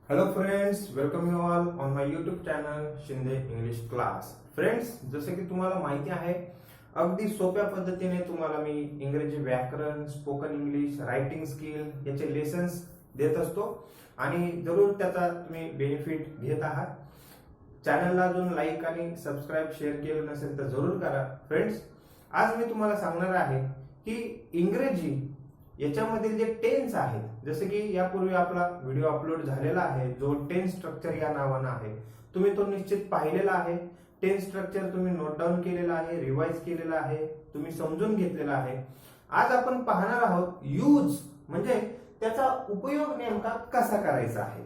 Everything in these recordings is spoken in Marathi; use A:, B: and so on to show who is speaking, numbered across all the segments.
A: Hello friends, welcome you all on my YouTube channel Shinde English class. Friends, जसं की तुम्हाला माहिती आहे, अगदी सोप्या पद्धतीने तुम्हाला मी इंग्रजी व्याकरण, स्पोकन इंग्लिश, रायटिंग स्किल याचे लेसन्स देत असतो आणि जरूर त्याचा तुम्ही बेनिफिट घेत आहात. चॅनलला अजून लाईक आणि सबस्क्राईब शेअर केलं नसेल तर जरूर करा. फ्रेंड्स, आज मी तुम्हाला सांगणार आहे की इंग्रजी याच्यामधील जे टेन्स आहेत, जसे की यापूर्वी आपला व्हिडिओ अपलोड झालेला आहे जो टेन्स स्ट्रक्चर या नावानं आहे. तुम्ही तो निश्चित पाहिलेला आहे. टेन्स स्ट्रक्चर तुम्ही नोट डाऊन केलेला आहे, रिवाइज केलेला आहे, तुम्ही समजून घेतलेला आहे. आज आपण पाहणार आहोत यूज म्हणजे त्याचा उपयोग नेमका कसा करायचा आहे.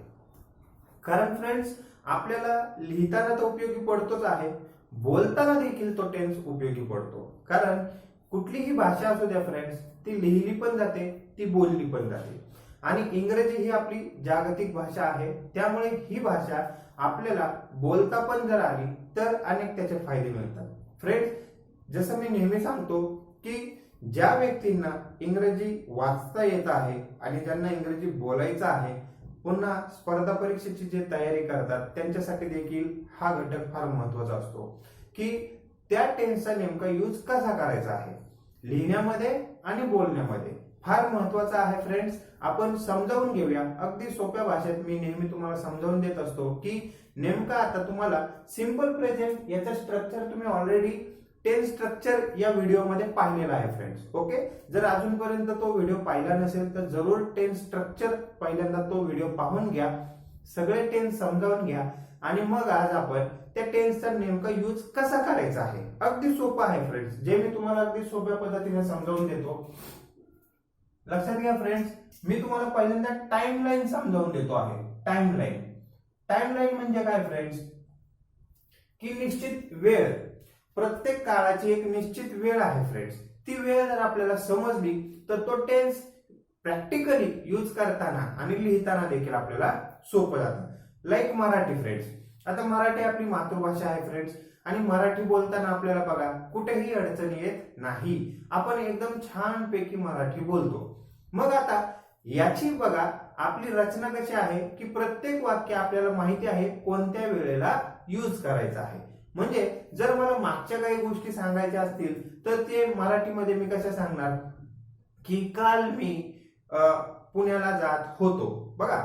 A: कारण फ्रेंड्स, आपल्याला लिहिताना तर उपयोगी पडतोच आहे, बोलताना देखील तो टेन्स उपयोगी पडतो. कारण कुठलीही भाषा असू द्या फ्रेंड्स, ती लिहिली पण जाते, ती बोलली पण जाते. आणि इंग्रजी ही आपली जागतिक भाषा आहे, त्यामुळे ही भाषा आपल्याला बोलता पण जर आली तर अनेक त्याचे फायदे मिळतात. फ्रेंड्स, जसं मी नेहमी सांगतो की ज्या व्यक्तींना इंग्रजी वाचता येत आहे आणि ज्यांना इंग्रजी बोलायचं आहे, पुन्हा स्पर्धा परीक्षेची जे तयारी करतात त्यांच्यासाठी देखील हा घटक फार महत्वाचा असतो की त्या टेन्सचा नेमका यूज कसा करायचा आहे लिहिण्यामध्ये आणि बोलण्यामध्ये. फार महत्वाचा आहे फ्रेंड्स. आपण समजावून घेऊया अगदी सोप्या भाषेत. मी नेहमी तुम्हाला समजावून देत असतो की नेमका आता तुम्हाला सिंपल प्रेझेंट याचं स्ट्रक्चर तुम्ही ऑलरेडी टेन्स स्ट्रक्चर या व्हिडिओमध्ये पाहिलेला आहे फ्रेंड्स. ओके, जर अजूनपर्यंत तो व्हिडिओ पाहिला नसेल तर जरूर टेन्स स्ट्रक्चर पहिल्यांदा तो व्हिडिओ पाहून घ्या, सगळे टेन्स समजावून घ्या आणि मग आज आपण त्या टेन्सचा नेमका यूज कसा करायचा आहे. अगदी सोपं आहे फ्रेंड्स, जे मी तुम्हाला अगदी सोप्या पद्धतीने समजावून देतो. लक्षात घ्या फ्रेंड्स, मी तुम्हाला पहिल्यांदा टाइमलाईन समजावून देतो आहे. टाइमलाईन टाइमलाईन म्हणजे काय फ्रेंड्स, की निश्चित वेळ, प्रत्येक काळाची एक निश्चित वेळ आहे फ्रेंड्स. ती वेळ जर आपल्याला समजली तर तो टेन्स प्रॅक्टिकली यूज करताना आणि लिहिताना देखील आपल्याला सोपं जातं. Like Marathi friends. आता मराठी आपली मातृभाषा आहे फ्रेंड्स आणि मराठी बोलताना आपल्याला बघा कुठेही अडचणी येत नाही. आपण एकदम छानपैकी मराठी बोलतो. मग आता याची बघा आपली रचना कशी आहे की प्रत्येक वाक्य आपल्याला माहिती आहे कोणत्या वेळेला यूज करायचं आहे. म्हणजे जर मला मागच्या काही गोष्टी सांगायच्या असतील तर ते मराठीमध्ये मी कसं सांगणार की काल मी पुण्याला जात होतो बघा,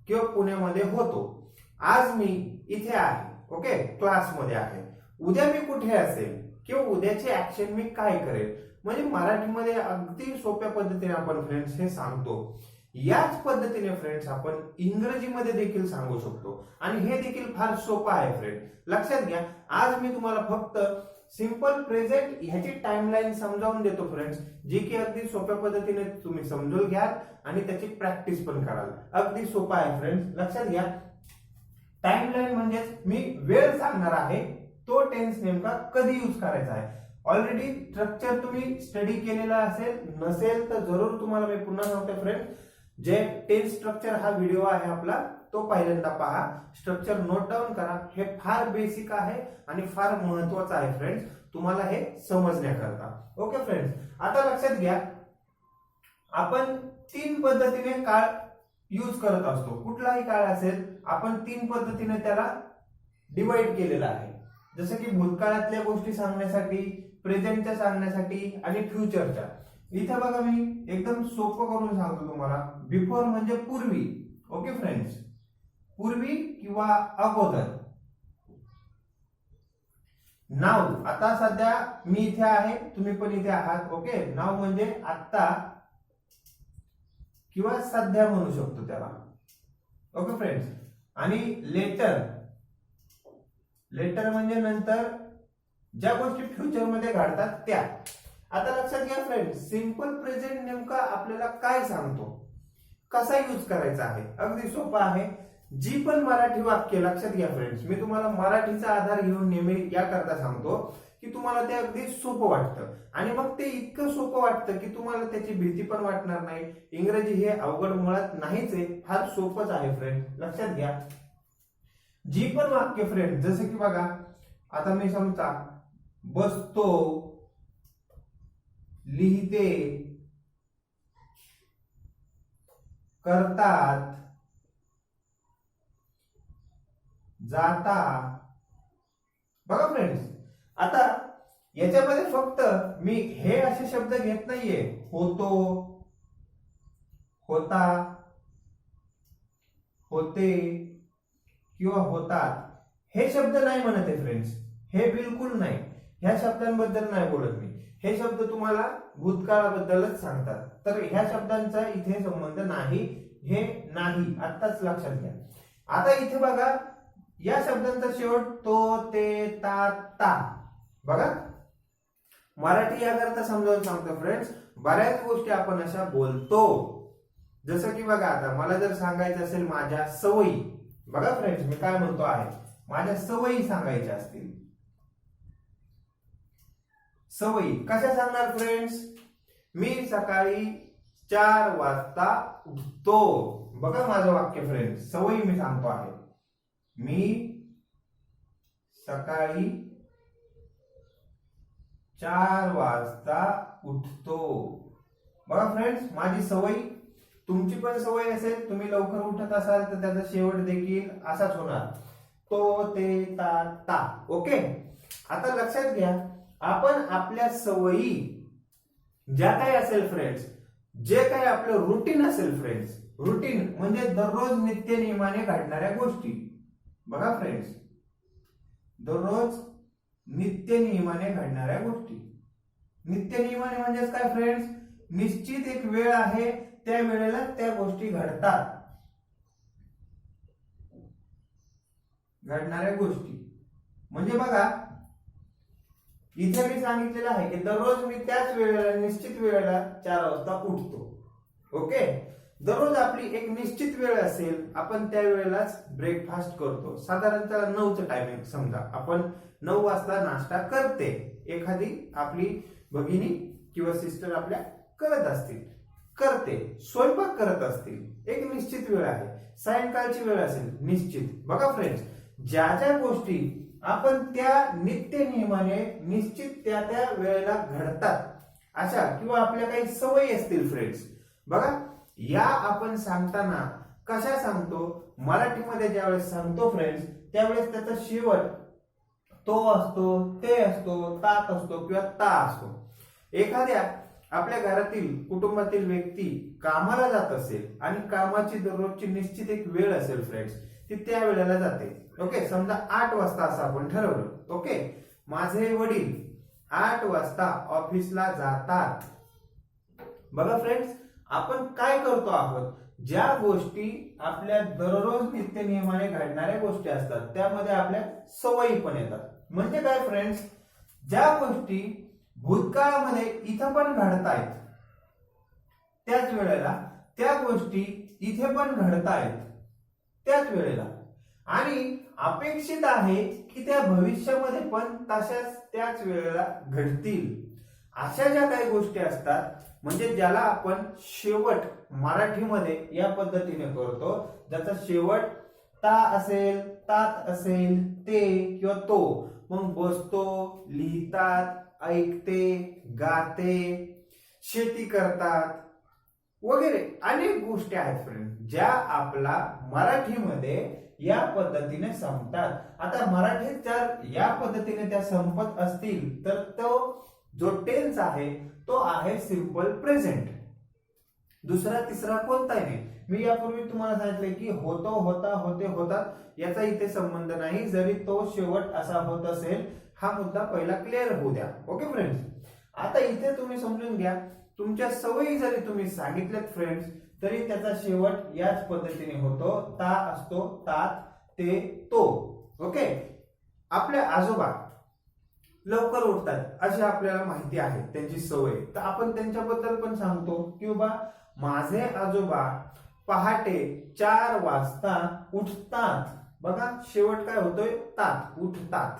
A: किंवा पुण्यामध्ये होतो. आज मी इथे आहे, ओके, क्लासमध्ये आहे. उद्या मी कुठे असेल किंवा उद्याची ऍक्शन मी काय करेल. म्हणजे मराठीमध्ये अगदी सोप्या पद्धतीने आपण फ्रेंड्स हे सांगतो. याच पद्धतीने फ्रेंड्स आपण इंग्रजीमध्ये देखील सांगू शकतो आणि हे देखील फार सोपं आहे फ्रेंड. लक्षात घ्या, आज मी तुम्हाला फक्त सिंपल प्रेझेंट ह्याची टाइमलाईन समजावून देतो फ्रेंड्स, जी की अगदी सोप्या पद्धतीने तुम्ही समजून घ्याल आणि त्याची प्रॅक्टिस पण कराल. अगदी सोपं आहे फ्रेंड्स. लक्षात घ्या, टाइमलाईन म्हणजेच मी वेळ सांगणार आहे, तो टेन्स नेमका कधी यूज करायचा आहे. ऑलरेडी स्ट्रक्चर तुम्ही स्टडी केलेला असेल, नसेल तर जरूर तुम्हाला मी पुन्हा सांगतो फ्रेंड, जे टेन्स स्ट्रक्चर हा व्हिडिओ आहे आपला तो पहिल्यांदा पहा, स्ट्रक्चर नोट डाऊन करा. हे फार बेसिक आहे आणि फार महत्वाचं आहे फ्रेंड्स तुम्हाला हे समजण्याकरता. ओके फ्रेंड्स, आता लक्षात घ्या, आपण तीन पद्धतीने काळ यूज करत असतो. कुठलाही काळ असेल आपण तीन पद्धतीने त्याला डिवाइड केलेला आहे. जसं की भूतकाळातल्या गोष्टी सांगण्यासाठी, प्रेझेंटच्या सांगण्यासाठी आणि फ्युचरच्या. इथे बघा मी एकदम सोपं करून सांगतो तुम्हाला. बिफोर म्हणजे पूर्वी, ओके फ्रेंड्स, पूर्वी किंवा अगोदर. नाव, आता सध्या मी इथे आहे, तुम्ही पण इथे आहात, ओके. नाव म्हणजे आता किंवा सध्या म्हणू शकतो त्याला, ओके फ्रेंड्स. आणि लेटर, लेटर म्हणजे नंतर, ज्या गोष्टी फ्युचर मध्ये घडतात त्या. आता लक्षात घ्या फ्रेंड्स, सिंपल प्रेझेंट नेमका आपल्याला काय सांगतो, कसा यूज करायचा आहे. अगदी सोपा आहे. जी पण मराठी वाक्य, लक्षात घ्या फ्रेंड्स, मी तुम्हाला मराठीचा आधार घेऊन नेहमी याकरता सांगतो की तुम्हाला ते अगदी सोपं वाटतं आणि मग ते इतकं सोपं वाटतं की तुम्हाला त्याची भीती पण वाटणार नाही. इंग्रजी हे अवघड मुळात नाहीच आहे, फार सोपंच आहे फ्रेंड. लक्षात घ्या, जी पण वाक्य फ्रेंड, जसं की बघा आता मी समजा बसतो, लिहिते, करतात, जाता. बघा फ्रेंड्स, आता याच्यामध्ये फक्त मी हे असे शब्द घेत नाहीये. होतो, होता, होते किंवा होतात हे शब्द नाही म्हणत आहे फ्रेंड्स. हे बिलकुल नाही. ह्या शब्दांबद्दल नाही बोलत मी. हे शब्द तुम्हाला भूतकाळाबद्दलच सांगतात. तर ह्या शब्दांचा इथे संबंध नाही. हे नाही आत्ताच लक्षात घ्या. आता इथे बघा, या शब्दांचा शेवट तो, ते, ता, ता. बघा, मराठी याकरता समजावून सांगतो फ्रेंड्स. बऱ्याच गोष्टी आपण अशा बोलतो. जसं की बघा, आता मला जर सांगायचं असेल माझ्या सवयी. बघा फ्रेंड्स, मी काय म्हणतो आहे, माझ्या सवयी सांगायच्या असतील. सवयी कशा सांगणार फ्रेंड्स? मी सकाळी 4 वाजता उठतो. बघा माझं वाक्य फ्रेंड्स, सवयी मी सांगतो आहे. मी सकाळी 4 वाजता उठतो. बघा फ्रेंड्स, माझी सवय. तुमची पण सवय असेल, तुम्ही लवकर उठत असाल तर त्याचा शेवट देखील असाच होणार. तो, ते, ता, ता. ओके, आता लक्षात घ्या, आपण आपल्या सवयी ज्या काही असेल फ्रेंड्स, जे काही आपलं रुटीन असेल फ्रेंड्स, रुटीन म्हणजे दररोज नित्य नियमाने घडणाऱ्या गोष्टी. बघा फ्रेंड्स, दररोज नित्य नियमाने घडणाऱ्या गोष्टी. नित्य नियमाने म्हणजेच काय फ्रेंड्स? निश्चित एक वेळ आहे, त्या वेळेला त्या गोष्टी घडतात. घडणाऱ्या गोष्टी म्हणजे बघा, इथे मी सांगितलेलं आहे की दररोज मी त्याच वेळेला, निश्चित वेळेला 4 वाजता उठतो. ओके, दररोज आपली एक निश्चित वेळ असेल, आपण त्या वेळेलाच ब्रेकफास्ट करतो. साधारणतः 9चं टायमिंग समजा, आपण 9 वाजता नाश्ता करते. एखादी आपली भगिनी किंवा सिस्टर आपल्या करत असतील, करते, स्वयंपाक करत असतील, एक निश्चित वेळ आहे. सायंकाळची वेळ असेल निश्चित. बघा फ्रेंड्स, ज्या ज्या गोष्टी आपण त्या नित्य नियमाने निश्चित त्या त्या वेळेला घडतात अशा, किंवा आपल्या काही सवयी असतील फ्रेंड्स. बघा, या आपण सांगताना कशा सांगतो? मराठीमध्ये ज्यावेळेस सांगतो फ्रेंड्स, त्यावेळेस त्याचा शेवट तो असतो, ते असतो, तात असतो किंवा ता असतो. एखाद्या आपल्या घरातील, कुटुंबातील व्यक्ती कामाला जात असेल आणि कामाची दररोजची निश्चित एक वेळ असेल फ्रेंड्स, ती त्या वेळेला जाते. ओके, समजा 8 वाजता असं आपण ठरवलं. ओके, माझे वडील 8 वाजता ऑफिसला जातात. बघा फ्रेंड्स, आपण काय करतो आहोत? ज्या गोष्टी आपल्या दररोज नित्य नियमाने घडणाऱ्या गोष्टी असतात, त्यामध्ये आपल्या सवयी पण येतात. म्हणजे काय फ्रेंड्स? ज्या गोष्टी भूतकाळामध्ये इथं पण घडतायत, त्याच वेळेला त्या गोष्टी इथे पण घडतायत त्याच वेळेला, आणि अपेक्षित आहे की त्या भविष्यामध्ये पण तशाच त्याच वेळेला घडतील. अशा ज्या काही गोष्टी असतात, म्हणजे ज्याला आपण शेवट मराठीमध्ये या पद्धतीने करतो, ज्याचा शेवट ता असेल, तात असेल, ते किंवा तो, मग बसतो, लिहितात, ऐकते, गाते, शेती करतात वगैरे अनेक गोष्टी आहेत फ्रेंड, ज्या आपला मराठीमध्ये या पद्धतीने संपतात. आता मराठीत जर या पद्धतीने त्या संपत असतील तर तो जो टेन्स आहे तो आहे सिंपल प्रेझेंट. दुसरा तिसरा कोणताही नाही. मी यापूर्वी तुम्हाला सांगितले की होतो, होता, होते, होतात याचा इथे संबंध नाही. जरी तो शेवट असा होत असेल, हा मुद्दा पहिला क्लिअर होऊ द्या. ओके फ्रेंड्स, आता इथे तुम्ही समजून घ्या, तुमच्या सवयी जरी तुम्ही सांगितल्यात फ्रेंड्स, तरी त्याचा शेवट याच पद्धतीने होतो. ता असतो, तात, ते, तो. ओके, आपले आजोबा लवकर उठतात अशी आपल्याला माहिती आहे, त्यांची सवय. तर आपण त्यांच्याबद्दल पण सांगतो की बाबा माझे आजोबा पहाटे 4 वाजता उठतात. बघा शेवट काय होतोय? तात, उठतात.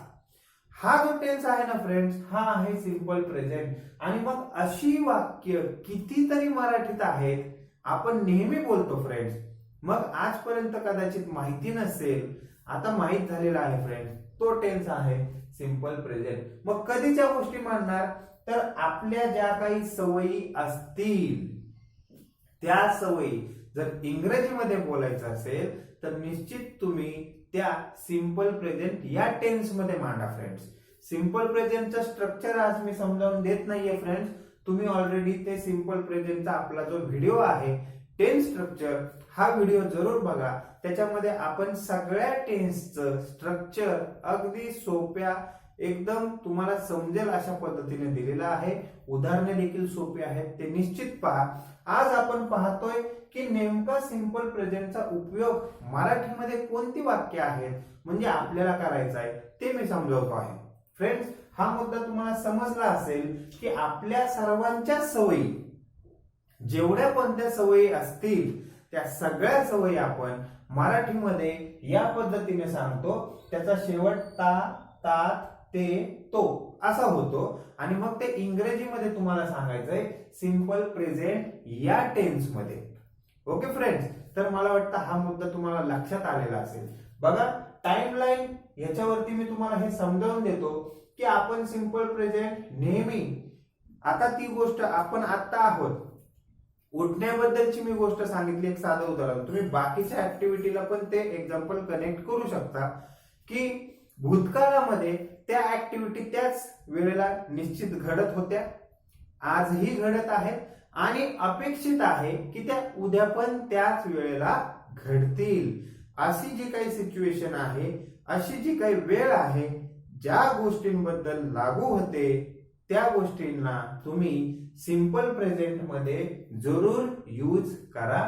A: हा जो टेन्स आहे ना फ्रेंड्स, हा आहे सिंपल प्रेझेंट. आणि मग अशी वाक्य कितीतरी मराठीत आहेत, आपण नेहमी बोलतो फ्रेंड्स. मग आजपर्यंत कदाचित माहिती नसेल, आता माहित झालेला आहे फ्रेंड्स. तो टेन्स आहे सिंपल प्रेझेंट. मग कधीच्या गोष्टी मानणार? तर आपल्या ज्या काही सवयी असतील, त्या सवयी जर इंग्रजीमध्ये बोलायचं असेल तर निश्चित तुम्ही त्या सिंपल प्रेझेंट या टेन्स मध्ये मांडा फ्रेंड्स. सिंपल प्रेझेंटचं स्ट्रक्चर आज मी समजावून देत नाहीये फ्रेंड्स. तुम्ही ऑलरेडी ते सिंपल प्रेझेंटचा आपला जो व्हिडिओ आहे टेन्स स्ट्रक्चर हा व्हिडिओ जरूर बघा. त्याच्यामध्ये आपण सगळ्या टेन्सचं स्ट्रक्चर अगदी सोप्या एकदम तुम्हाला समजेल अशा पद्धतीने दिलेलं आहे. उदाहरणे देखील सोपी आहेत, ते निश्चित पहा. आज आपण पाहतोय की नेमका सिंपल प्रेझेंटचा उपयोग मराठीमध्ये कोणती वाक्य आहेत म्हणजे आपल्याला करायचा आहे ते मी समजावतो आहे. फ्रेंड्स, हा मुद्दा तुम्हाला समजला असेल की आपल्या सर्वांच्या सवयी जेवढ्या कोणत्या सवयी असतील त्या सगळ्या सवयी आपण मराठीमध्ये या पद्धतीने सांगतो. त्याचा शेवट ता, तात, ते, तो असा होतो आणि मग ते इंग्रजीमध्ये तुम्हाला सांगायचंय सिंपल प्रेझेंट या टेन्स मध्ये. ओके फ्रेंड्स, तर मला वाटतं हा मुद्दा तुम्हाला लक्षात आलेला असेल. बघा टाइमलाईन याच्यावरती मी तुम्हाला हे समजावून देतो की आपण सिंपल प्रेझेंट नेहमी, आता ती गोष्ट आपण आता आहोत उठण्याबद्दलची मी गोष्ट सांगितली, एक साधं उदाहरण. तुम्ही बाकीच्या ऍक्टिव्हिटीला पण ते एक्झाम्पल कनेक्ट करू शकता की भूतकाळामध्ये त्या ऍक्टिव्हिटी त्याच वेळेला निश्चित घडत होत्या, आजही घडत आहेत आणि अपेक्षित आहे की त्या उद्या पण त्याच वेळेला घडतील. अशी जी काही सिच्युएशन आहे, अशी जी काही वेळ आहे, ज्या गोष्टींबद्दल लागू होते त्या गोष्टींना तुम्ही सिंपल प्रेझेंट मध्ये जरूर यूज करा.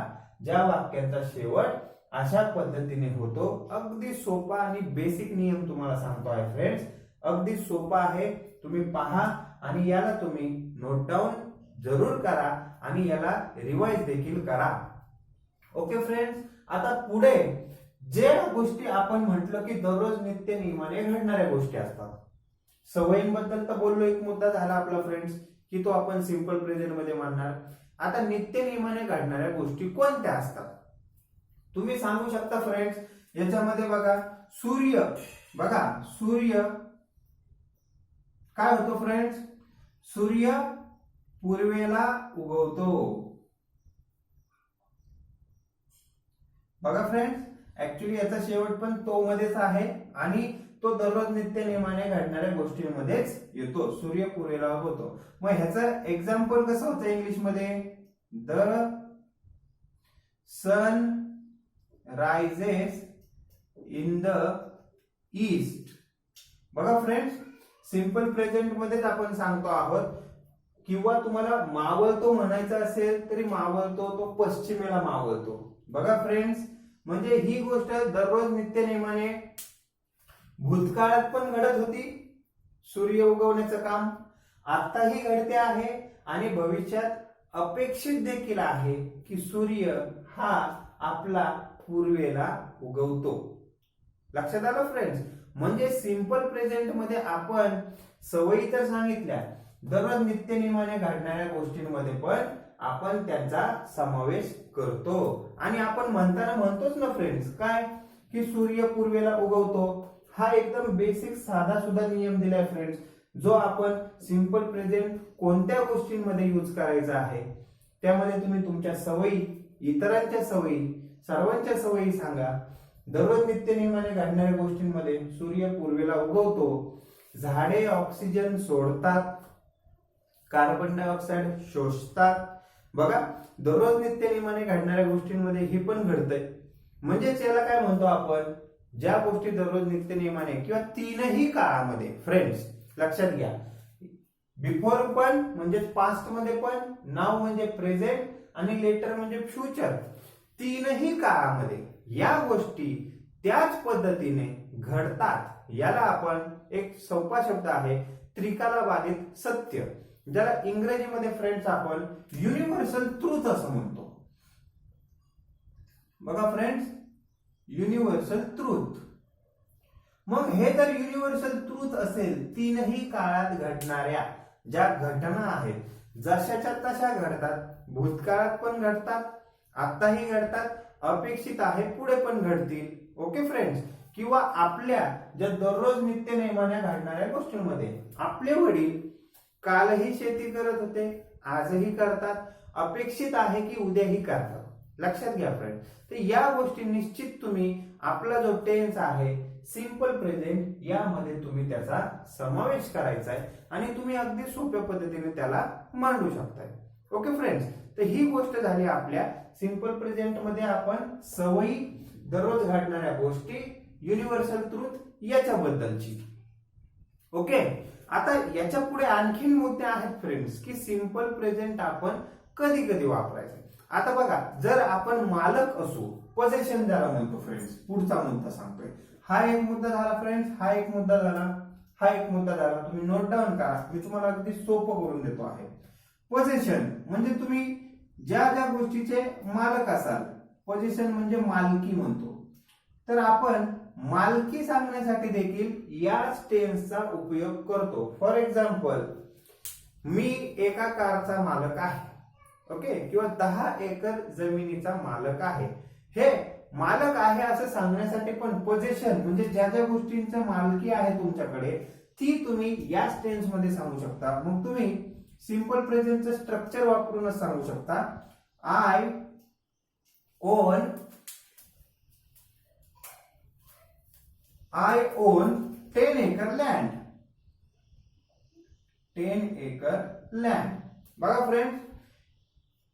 A: ज्या वाक्यांचा शेवट अशा पद्धतीने होतो. अगदी सोपा आणि बेसिक नियम तुम्हाला सांगतो आहे फ्रेंड्स. अगदी सोपा आहे, तुम्ही पहा आणि याला तुम्ही नोट डाऊन जरूर करा आणि याला रिवाइज देखील करा. ओके फ्रेंड्स, आता पुढे जे गोष्टी आपण म्हटलं की दररोज नित्य नियमाने घडणाऱ्या गोष्टी असतात. सवयींबद्दल तर बोललो, एक मुद्दा झाला आपला फ्रेंड्स की तो आपण सिंपल प्रेझेंट मध्ये मांडणार. आता नित्य नियमाने घडणाऱ्या गोष्टी कोणत्या असतात तुम्ही सांगू शकता फ्रेंड्स. याच्यामध्ये बघा सूर्य, बघा सूर्य काय होतो फ्रेंड्स, सूर्य पूर्वेला उगवतो. बघा फ्रेंड्स, ऍक्च्युली याचा शेवट पण तो मध्येच आहे आणि तो दररोज नित्य नियमाने घडणाऱ्या गोष्टींमध्येच येतो. सूर्य पूर्वेला उगवतो. मग ह्याचं एक्झाम्पल कसं होतं इंग्लिश मध्ये, the sun rises in the east. बघा फ्रेंड्स, सिंपल प्रेझेंट मध्येच आपण सांगतो आहोत. किंवा तुम्हाला मावळतो म्हणायचं असेल तरी मावळतो, तो पश्चिमेला मावळतो. बघा फ्रेंड्स, म्हणजे ही गोष्ट दररोज नित्य नियमाने भूतकाळात पण घडत होती, सूर्य उगवण्याचं काम आताही घडते आहे आणि भविष्यात अपेक्षित देखील आहे की सूर्य हा आपला पूर्वेला उगवतो. लक्षात आलं फ्रेंड्स. म्हणजे सिंपल प्रेझेंट मध्ये आपण सवयी तर सांगितल्या, दररोज नित्य नियमाने घडणाऱ्या गोष्टींमध्ये पण आपण त्यांचा समावेश करतो. आणि आपण म्हणताना म्हणतोच ना फ्रेंड्स काय की सूर्य पूर्वेला उगवतो. हा एकदम बेसिक साधा सुद्धा नियम दिलाय फ्रेंड्स, जो आपण सिंपल प्रेझेंट कोणत्या गोष्टींमध्ये यूज करायचा आहे त्यामध्ये तुम्ही तुमच्या सवयी, इतरांच्या सवयी, सर्वांच्या सवयी सांगा. दररोज नित्य नियमाने घडणाऱ्या गोष्टींमध्ये सूर्य पूर्वेला उगवतो, झाडे ऑक्सिजन सोडतात, कार्बन डायऑक्साइड शोषतात. बघा दररोज नित्य नियमाने घडणाऱ्या गोष्टींमध्ये हे पण घडतंय. म्हणजेच याला काय म्हणतो आपण, ज्या गोष्टी दररोज नित्य नियमाने किंवा तीनही काळामध्ये फ्रेंड्स लक्षात घ्या, बिफोर पण म्हणजे पास्ट मध्ये पण, नाव म्हणजे प्रेझेंट आणि लेटर म्हणजे फ्युचर, तीनही काळामध्ये या गोष्टी त्याच पद्धतीने घडतात. याला आपण एक सोपा शब्द आहे त्रिकालाबाधित सत्य, ज्याला इंग्रजीमध्ये फ्रेंड्स आपण युनिव्हर्सल ट्रूथ असं म्हणतो. बघा फ्रेंड्स, युनिव्हर्सल ट्रूथ. मग हे जर युनिव्हर्सल ट्रूथ असेल, तीनही काळात घडणाऱ्या ज्या घटना आहेत जशाच्या तशा घडतात, भूतकाळात पण घडतात, आताही घडतात, अपेक्षित आहे पुढे पण घडतील. Okay friends. किंवा आपल्या ज्या दररोज नित्य नियमाने घडणाऱ्या गोष्टींमध्ये आपले वडील कालही शेती करत होते, आजही करतात, अपेक्षित आहे की उद्याही करतात. लक्षात घ्या फ्रेंड. तर या गोष्टी निश्चित तुम्ही आपला जो टेन्स आहे सिंपल प्रेझेंट यामध्ये तुम्ही त्याचा समावेश करायचा आहे आणि तुम्ही अगदी सोप्या पद्धतीने त्याला मांडू शकताय. ओके फ्रेंड्स, तर ही गोष्ट झाली आपल्या सिंपल प्रेझेंट मध्ये आपण सवयी, दररोज घडणाऱ्या गोष्टी, युनिव्हर्सल ट्रूथ याच्याबद्दलची. ओके, आता याच्या पुढे आणखीन मुद्दे आहेत फ्रेंड्स की सिंपल प्रेझेंट आपण कधी कधी वापरायचं. आता बघा, जर आपण मालक असू, पोझेशन ज्याला म्हणतो फ्रेंड्स, पुढचा मुद्दा सांगतोय. हा एक मुद्दा झाला फ्रेंड्स, हा एक मुद्दा झाला, हा एक मुद्दा झाला. तुम्ही नोट डाऊन करा, मी तुम्हाला अगदी सोपं करून देतो आहे. पोझेशन म्हणजे तुम्ही ज्या ज्या गोष्टीचे मालक असाल, पोझेशन म्हणजे मालकी म्हणतो. तर आपण मालकी सांगण्यासाठी देखील या टेन्सचा उपयोग करतो. फॉर एक्झाम्पल, मी एका कारचा मालक आहे, ओके, किंवा 10 एकर जमिनीचा मालक आहे. हे मालक आहे असं सांगण्यासाठी पण पोझेशन म्हणजे ज्या ज्या गोष्टींची मालकी आहे तुमच्याकडे ती तुम्ही या टेन्स मध्ये सांगू शकता. मग तुम्ही सिंपल प्रेझेंटचं स्ट्रक्चर वापरूनच सांगू शकता. I on 10 acre land. 10 acre land. बघा फ्रेंड्स,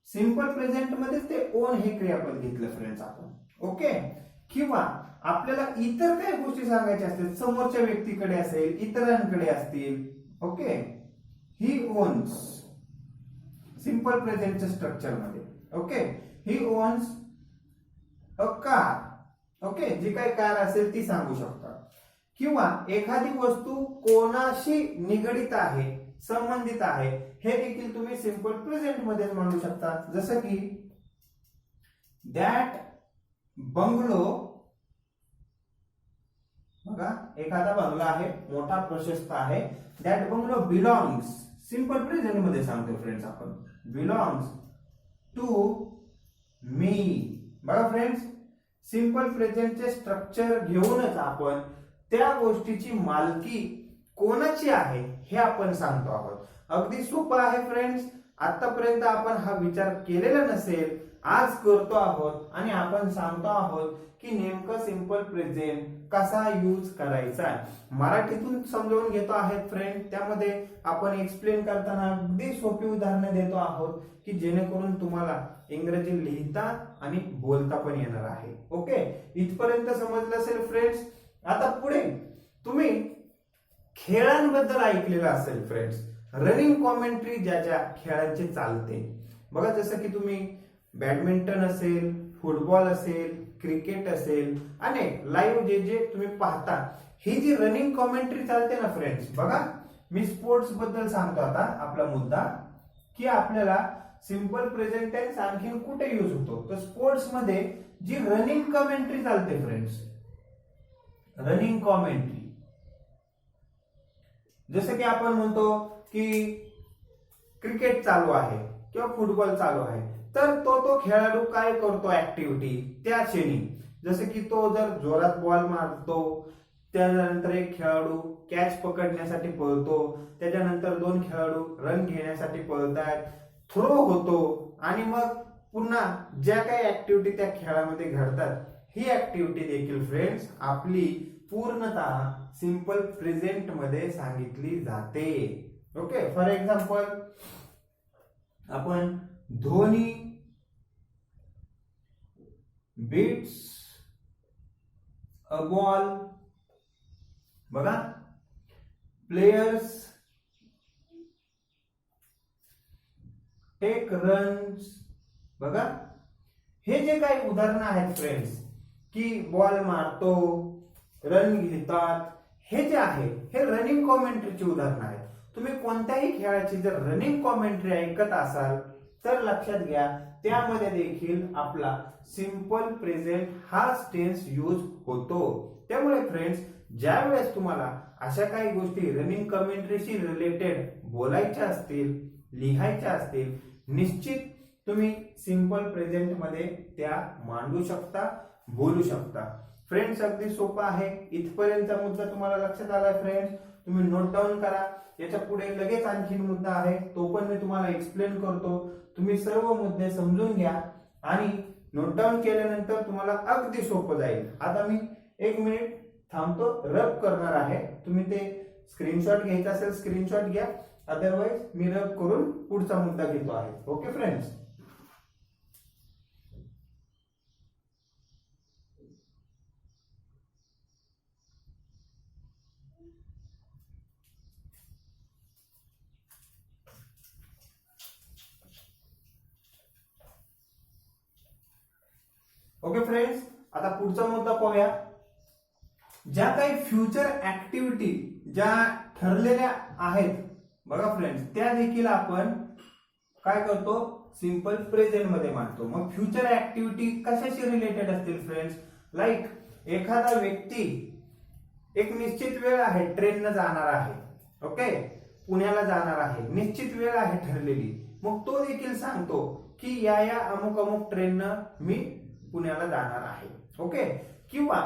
A: सिंपल प्रेझेंट मध्ये ते ओन हे क्रियापद घेतलं फ्रेंड्स आपण. ओके, किंवा आपल्याला इतर काही गोष्टी सांगायच्या असतील, समोरच्या व्यक्तीकडे असेल, इतरांकडे असतील. ओके, ही ओन्स सिंपल प्रेझेंटच्या स्ट्रक्चर मध्ये. Okay, he owns a car. Okay, जी काही कार असेल ती सांगू शकता. किंवा एखादी वस्तू कोणाशी निगडित आहे, संबंधित आहे, हे देखील तुम्ही सिंपल प्रेझेंट मध्ये मांडू शकता. जसं की दॅट बंगलो. बघा, एखादा बंगला आहे, मोठा प्रशस्त आहे. That bungalow belongs, simple present मध्ये सांगतो फ्रेंड्स आपण, बिलॉंग्स टू मी. बघा फ्रेंड्स, सिंपल प्रेझेंटचे स्ट्रक्चर घेऊनच आपण त्या गोष्टीची मालकी कोणाची आहे हे आपण सांगतो आहोत. अगदी सोपं आहे फ्रेंड्स. आतापर्यंत आपण हा विचार केलेला नसेल, आज करतो आहोत आणि आपण सांगतो आहोत की नेमकं सिंपल प्रेझेंट कसा यूज करायचा. मराठीतून समजावून घेतो आहे फ्रेंड. त्यामध्ये आपण एक्सप्लेन करताना अगदी सोपी उदाहरणं देतो आहोत की जेणेकरून तुम्हाला इंग्रजी लिहिता आणि बोलता पण येणार आहे. ओके, इथपर्यंत समजलं असेल फ्रेंड्स. आता पुढे तुम्ही खेळांबद्दल ऐकलेलं असेल फ्रेंड्स. रनिंग कॉमेंट्री ज्या ज्या खेळांची चालते, बघा, जसं की तुम्ही बॅडमिंटन असेल, फुटबॉल असेल, क्रिकेट असेल, अनेक लाईव्ह जे जे तुम्ही पाहता, ही जी रनिंग कॉमेंट्री चालते ना फ्रेंड्स. बघा, मी स्पोर्ट्स बद्दल सांगतो आता आपला मुद्दा की आपल्याला सिंपल प्रेझेंट टेन्स आणखीन कुठे यूज होतो. तर स्पोर्ट्स मध्ये जी रनिंग कॉमेंट्री चालते फ्रेंड्स, रनिंग कॉमेंट्री, जसं की आपण म्हणतो की क्रिकेट चालू आहे किंवा फुटबॉल चालू आहे, तर तो खेळाडू काय करतो ऍक्टिव्हिटी त्या क्षणी. जसं की तो जर जोरात बॉल मारतो, त्यानंतर एक खेळाडू कॅच पकडण्यासाठी पळतो, त्याच्यानंतर 2 खेळाडू रन घेण्यासाठी पळतात, थ्रो होतो आणि मग पुन्हा ज्या काही ऍक्टिव्हिटी त्या खेळामध्ये घडतात, ही ऍक्टिव्हिटी देखील फ्रेंड्स आपली पूर्णतः सिंपल प्रेझेंट मध्ये सांगितली जाते. ओके, फॉर एक्झाम्पल, आपण धोनी बीट्स अ बॉल. बघा, प्लेयर्स टेक रन्स. बघा, हे जे काही उदाहरणं आहेत फ्रेंड्स की बॉल मारतो, रन घेतात, हे जे आहे हे रनिंग कॉमेंट्रीची उदाहरणं आहेत. तुम्ही कोणत्याही खेळाची जर रनिंग कॉमेंट्री ऐकत असाल तर लक्षात घ्या त्यामध्ये देखील आपला सिंपल प्रेझेंट हा टेन्स यूज होतो. त्यामुळे फ्रेंड्स, ज्या वेळेस तुम्हाला अशा काही गोष्टी रनिंग कॉमेंट्रीशी रिलेटेड बोलायच्या असतील, लिहायच्या असतील, निश्चित तुम्ही सिंपल प्रेझेंट मध्ये त्या मांडू शकता, बोलू शकता. फ्रेंड्स, अगदी सोपं आहे. इथपर्यंतचा मुद्दा तुम्हाला लक्षात आलाय फ्रेंड्स. तुम्ही नोट डाऊन करा. याच्या पुढे लगेच आणखीन मुद्दा आहे, तो पण मी तुम्हाला एक्सप्लेन करतो. तुम्ही सर्व मुद्दे समजून घ्या आणि नोट डाऊन केल्यानंतर तुम्हाला अगदी सोपं जाईल. आता मी 1 मिनिट थांबतो, रब करणार आहे. तुम्ही ते स्क्रीनशॉट घ्यायचा असेल स्क्रीनशॉट घ्या, अदरवाइज मी रब करून पुढचा मुद्दा घेतो आहे. Okay friends. ओके फ्रेंड्स, आता पुढचा मुद्दा पाहूया. ज्या काही फ्युचर ऍक्टिव्हिटी ज्या ठरलेल्या आहेत बघा फ्रेंड्स, त्या देखील आपण काय करतो, सिंपल प्रेझेंट मध्ये मांडतो. मग फ्युचर ऍक्टिव्हिटी कशाशी रिलेटेड असतील फ्रेंड्स? लाईक एखादा व्यक्ती एक निश्चित वेळ आहे, ट्रेननं जाणार आहे, ओके, पुण्याला जाणार आहे, निश्चित वेळ आहे ठरलेली. मग तो देखील सांगतो की या या अमुक अमुक ट्रेननं मी पुण्याला जाणार आहे. ओके. किंवा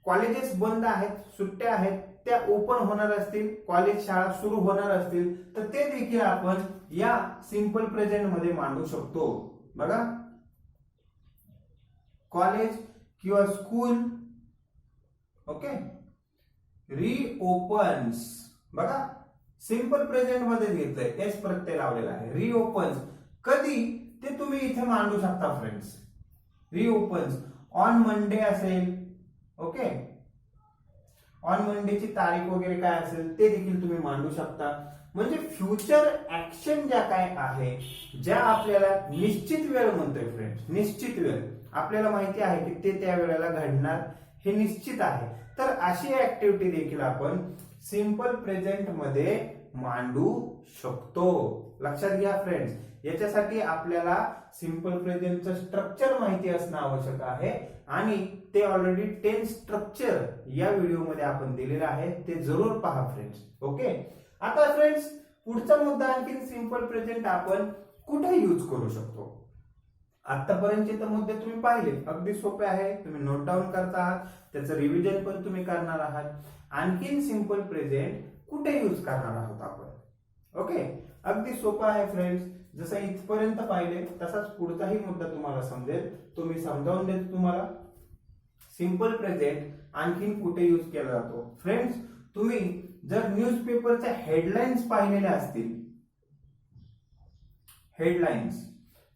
A: कॉलेजेस बंद आहेत, सुट्ट्या आहेत, त्या ओपन होणार असतील, कॉलेज शाळा सुरू होणार असतील, तर ते देखील आपण या सिंपल प्रेझेंट मध्ये मांडू शकतो. बघा, कॉलेज किंवा स्कूल, ओके, रिओपन्स. बघा, सिंपल प्रेझेंट मध्ये घेतलंय, एस प्रत्यय लावलेला आहे. रिओपन्स कधी ते तुम्ही इथे मांडू शकता फ्रेंड्स. रिओपन्स ऑन मंडे असेल, ओके, ऑन मंडेची तारीख वगैरे काय असेल ते देखील तुम्ही मांडू शकता. म्हणजे फ्युचर ऍक्शन ज्या काय आहे, ज्या आपल्याला निश्चित वेळ म्हणतोय फ्रेंड्स, निश्चित वेळ आपल्याला माहिती आहे की ते त्या वेळेला घडणार, हे निश्चित आहे. तर अशी ऍक्टिव्हिटी देखील आपण सिंपल प्रेझेंट मध्ये मांडू शकतो. लक्षात घ्या फ्रेंड्स, याच्यासाठी आपल्याला सिंपल प्रेझेंटचं स्ट्रक्चर माहिती असणं आवश्यक आहे आणि ते ऑलरेडी 10 स्ट्रक्चर या व्हिडिओमध्ये आपण दिलेलं आहे, ते जरूर पहा फ्रेंड्स. ओके. आता फ्रेंड्स, पुढचा मुद्दा आणखी सिंपल प्रेझेंट आपण कुठे यूज करू शकतो. आतापर्यंतचे तर मुद्दे तुम्ही पाहिले, अगदी सोपे आहे, तुम्ही नोट डाऊन करता आहात, त्याचं रिव्हिजन पण तुम्ही करणार आहात. आणखीन सिंपल प्रेझेंट कुठे यूज करणार आहोत आपण. ओके, अगदी सोपं आहे फ्रेंड्स. जसं इथपर्यंत पाहिले तसाच पुढचाही मुद्दा तुम्हाला समजेल, तो मी समजावून देतो तुम्हाला. सिंपल प्रेझेंट आणखीन कुठे यूज केला जातो फ्रेंड्स. तुम्ही जर न्यूजपेपरच्या हेडलाईन्स पाहिलेल्या असतील, हेडलाईन्स,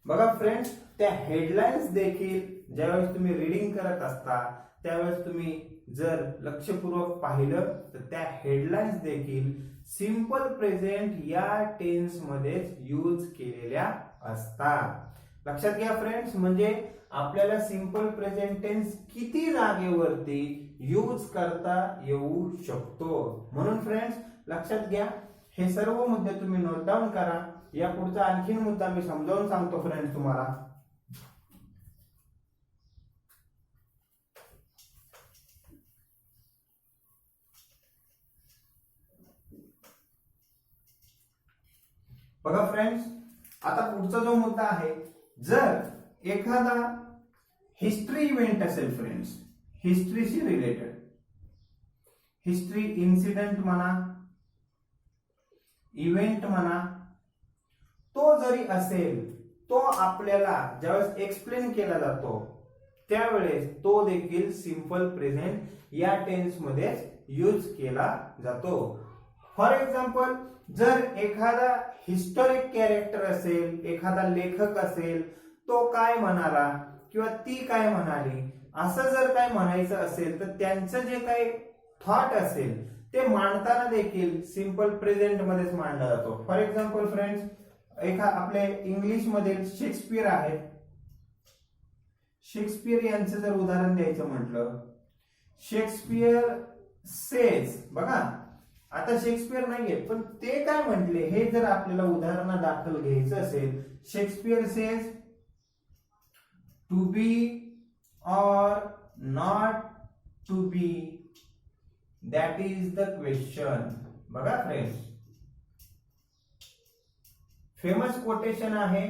A: बघा फ्रेंड्स, त्या हेडलाईन्स देखील ज्यावेळेस तुम्ही रीडिंग करत असता त्यावेळेस तुम्ही जर लक्षपूर्वक पाहिलं तर त्या हेडलाईन्स देखील सिंपल प्रेझेंट या टेन्स मध्येच यूज केलेल्या असतात. लक्षात घ्या फ्रेंड्स, म्हणजे आपल्याला सिंपल प्रेझेंट टेन्स किती जागेवरती यूज करता येऊ शकतो. म्हणून फ्रेंड्स लक्षात घ्या, हे सर्व मुद्दे तुम्ही नोट डाऊन करा. या पुढचा आणखीन मुद्दा मी समजावून सांगतो फ्रेंड्स तुम्हाला. बघा फ्रेंड्स, आता पुढचा जो मुद्दा आहे, जर एखादा हिस्ट्री इव्हेंट असेल फ्रेंड्स, हिस्ट्रीशी रिलेटेड, हिस्ट्री इन्सिडेंट म्हणा, इव्हेंट म्हणा, तो जरी असेल, तो आपल्याला ज्यावेळेस एक्सप्लेन केला जातो त्यावेळेस तो देखील सिंपल प्रेझेंट या टेन्स मध्ये यूज केला जातो. फॉर एक्झाम्पल, जर एखादा हिस्टॉरिक कॅरेक्टर असेल, एखादा लेखक असेल, तो काय म्हणाला किंवा ती काय म्हणाली, असं जर काय म्हणायचं असेल तर त्यांचं जे काही थॉट असेल ते मांडताना देखील सिंपल प्रेझेंट मध्येच मांडला जातो. फॉर एक्झाम्पल फ्रेंड्स, आपले इंग्लिश मधील शेक्सपियर आहेत, शेक्सपियर यांचं जर उदाहरण द्यायचं म्हटलं, शेक्सपियर सेज, बघा आता शेक्सपियर नाहीये पण ते काय म्हटले हे जर आपल्याला उदाहरणा दाखल घ्यायचं असेल, Shakespeare says to be or not to be, that is the question. बघा फ्रेंड्स, फेमस कोटेशन आहे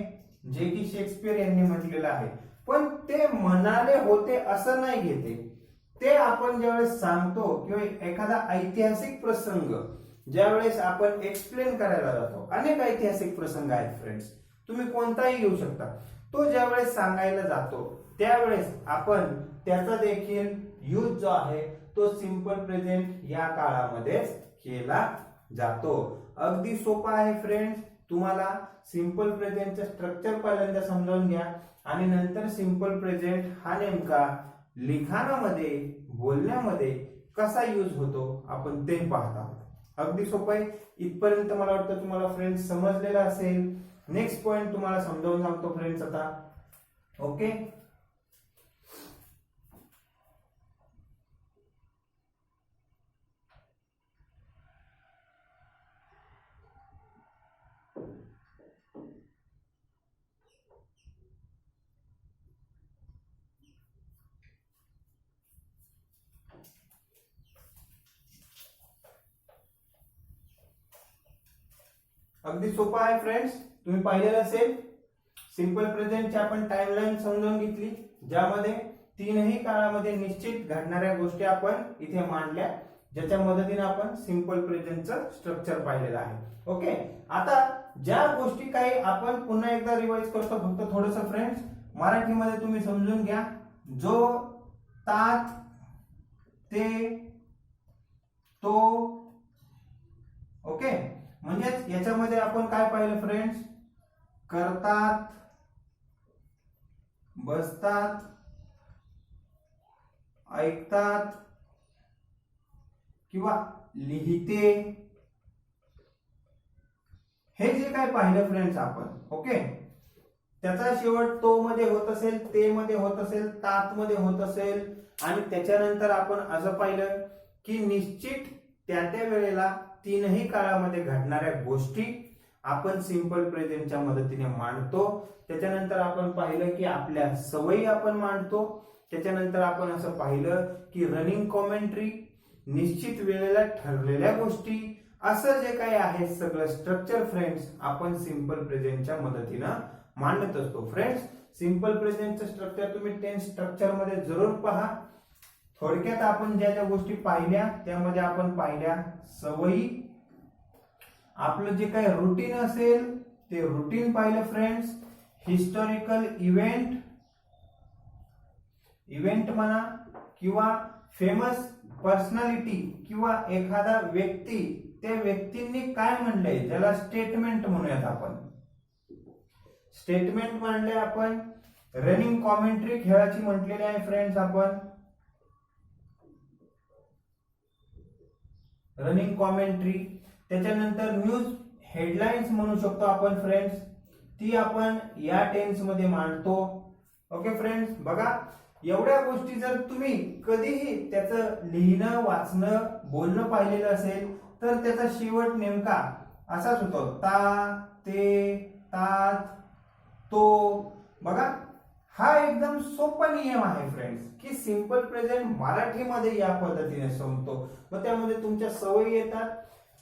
A: जे की शेक्सपियर यांनी म्हटलेलं आहे, पण ते म्हणाले होते असं नाही घेते. ते आपण ज्यावेळेस सांगतो किंवा एखादा ऐतिहासिक प्रसंग ज्यावेळेस आपण एक्सप्लेन करायला जातो, अनेक ऐतिहासिक प्रसंग आहेत फ्रेंड्स, तुम्ही कोणताही घेऊ शकता, तो ज्यावेळेस सांगायला जातो त्यावेळेस आपण त्याचा देखील यूज जो आहे तो सिंपल प्रेझेंट या काळामध्येच केला जातो. अगदी सोपा आहे फ्रेंड्स. तुम्हाला सिंपल प्रेझेंटचं स्ट्रक्चर पहिल्यांदा समजावून घ्या आणि नंतर सिंपल प्रेझेंट हा नेमका लिखाणामध्ये बोलण्यामध्ये कसा यूज होतो आपण ते पाहत आहोत. अगदी सोपं आहे. इथपर्यंत मला वाटतं तुम्हाला फ्रेंड्स समजलेलं असेल. नेक्स्ट पॉइंट तुम्हाला समजावून सांगतो फ्रेंड्स आता. ओके, अगदी सोपं आहे फ्रेंड्स. तुम्ही पाहिलेलं असेल सिंपल प्रेझेंटची आपण टाइमलाईन समजावून घेतली, ज्यामध्ये तीनही काळामध्ये निश्चित घडणाऱ्या गोष्टी आपण इथे मांडल्या, ज्याच्या मदतीने आपण सिंपल प्रेझेंटचं स्ट्रक्चर पाहिलेलं आहे. ओके, आता ज्या गोष्टी काही आपण पुन्हा एकदा रिवाइज करतो, फक्त थोडंसं फ्रेंड्स मराठीमध्ये तुम्ही समजून घ्या. जो, तात, ते, तो. ओके, म्हणजेच याच्यामध्ये आपण काय पाहिलं फ्रेंड्स, करतात, बसतात, ऐकतात किंवा लिहिते, हे जे काय पाहिलं फ्रेंड्स आपण. ओके, त्याचा शेवट तो मध्ये होत असेल, ते मध्ये होत असेल, तात मध्ये होत असेल आणि त्याच्यानंतर आपण असं पाहिलं की निश्चित त्या त्या वेळेला तीनही काळामध्ये घडणाऱ्या गोष्टी आपण सिंपल प्रेझेंटच्या मदतीने मांडतो. त्याच्यानंतर आपण पाहिलं की आपल्या सवयी आपण मांडतो. त्याच्यानंतर आपण असं पाहिलं की रनिंग कॉमेंट्री, निश्चित वेळेला ठरलेल्या गोष्टी, असं जे काही आहे सगळं स्ट्रक्चर फ्रेंड्स आपण सिंपल प्रेझेंटच्या मदतीनं मांडत असतो. फ्रेंड्स, सिंपल प्रेझेंटचं स्ट्रक्चर तुम्ही टेन्स स्ट्रक्चर मध्ये जरूर पहा. थोडक्यात आपण ज्या ज्या गोष्टी पाहिल्या त्यामध्ये आपण पाहिल्या सवयी, आपलं जे काही रुटीन असेल ते रुटीन पाहिलं फ्रेंड्स, हिस्टॉरिकल इव्हेंट म्हणा किंवा फेमस पर्सनॅलिटी किंवा एखादा व्यक्ती, त्या व्यक्तींनी काय म्हणलंय ज्याला स्टेटमेंट म्हणूयात आपण. स्टेटमेंट म्हणले आपण. रनिंग कॉमेंट्री खेळाची म्हटलेली आहे फ्रेंड्स आपण. Running commentary. त्याच्यानंतर न्यूज हेडलाईन्स म्हणू शकतो आपण फ्रेंड्स, ती आपण या टेन्स मध्ये मांडतो. ओके फ्रेंड्स, बघा एवढ्या गोष्टी जर तुम्ही कधीही त्याचं लिहिणं, वाचणं, बोलणं पाहिलेलं असेल तर त्याचा शेवट नेमका असाच होतो, ता, ते, तात, तो. बघा हा एकदम सोपा नियम आहे फ्रेंड्स की सिंपल प्रेझेंट मराठीमध्ये या पद्धतीने समजतो. मग त्यामध्ये तुमच्या सवयी येतात.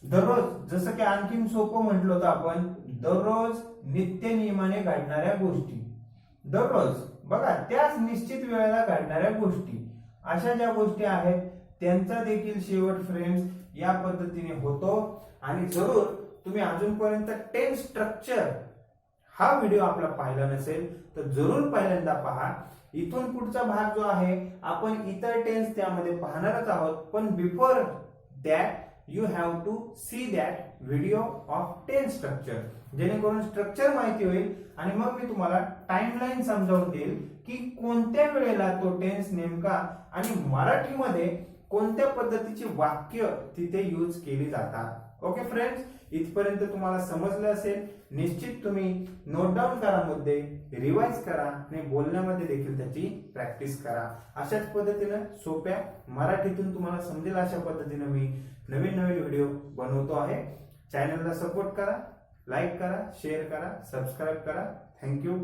A: दररोज, जसं की आणखीन सोपं म्हटलं होतं आपण, दररोज नित्य नियमाने घडणाऱ्या गोष्टी, दररोज बघा त्याच निश्चित वेळेला घडणाऱ्या गोष्टी, अशा ज्या गोष्टी आहेत त्यांचा देखील शेवट फ्रेंड्स या पद्धतीने होतो. आणि जरूर तुम्ही अजूनपर्यंत टेन्स स्ट्रक्चर हा व्हिडिओ आपला पाहिला नसेल तर जरूर पहिल्यांदा पहा. इथून पुढचा भाग जो आहे आपण इतर टेन्स त्यामध्ये पाहणारच आहोत, पण before that you have to see that video of tense structure, जेणेकरून स्ट्रक्चर माहिती होईल आणि मग मी तुम्हाला टाइमलाईन समजावून देईल की कोणत्या वेळेला तो टेन्स नेमका आणि मराठीमध्ये कोणत्या पद्धतीची वाक्य तिथे यूज केली जातात. ओके फ्रेंड्स, इथपर्यंत तुम्हाला समजलं असेल. निश्चित तुम्ही नोट डाऊन करा मुद्दे, रिवाइज करा आणि बोलण्यामध्ये देखील त्याची प्रॅक्टिस करा. अशाच पद्धतीनं सोप्या मराठीतून तुम्हाला समजेल अशा पद्धतीनं मी नवीन नवीन व्हिडिओ बनवतो आहे. चॅनलला सपोर्ट करा, लाईक करा, शेअर करा, सबस्क्राईब करा. थँक्यू.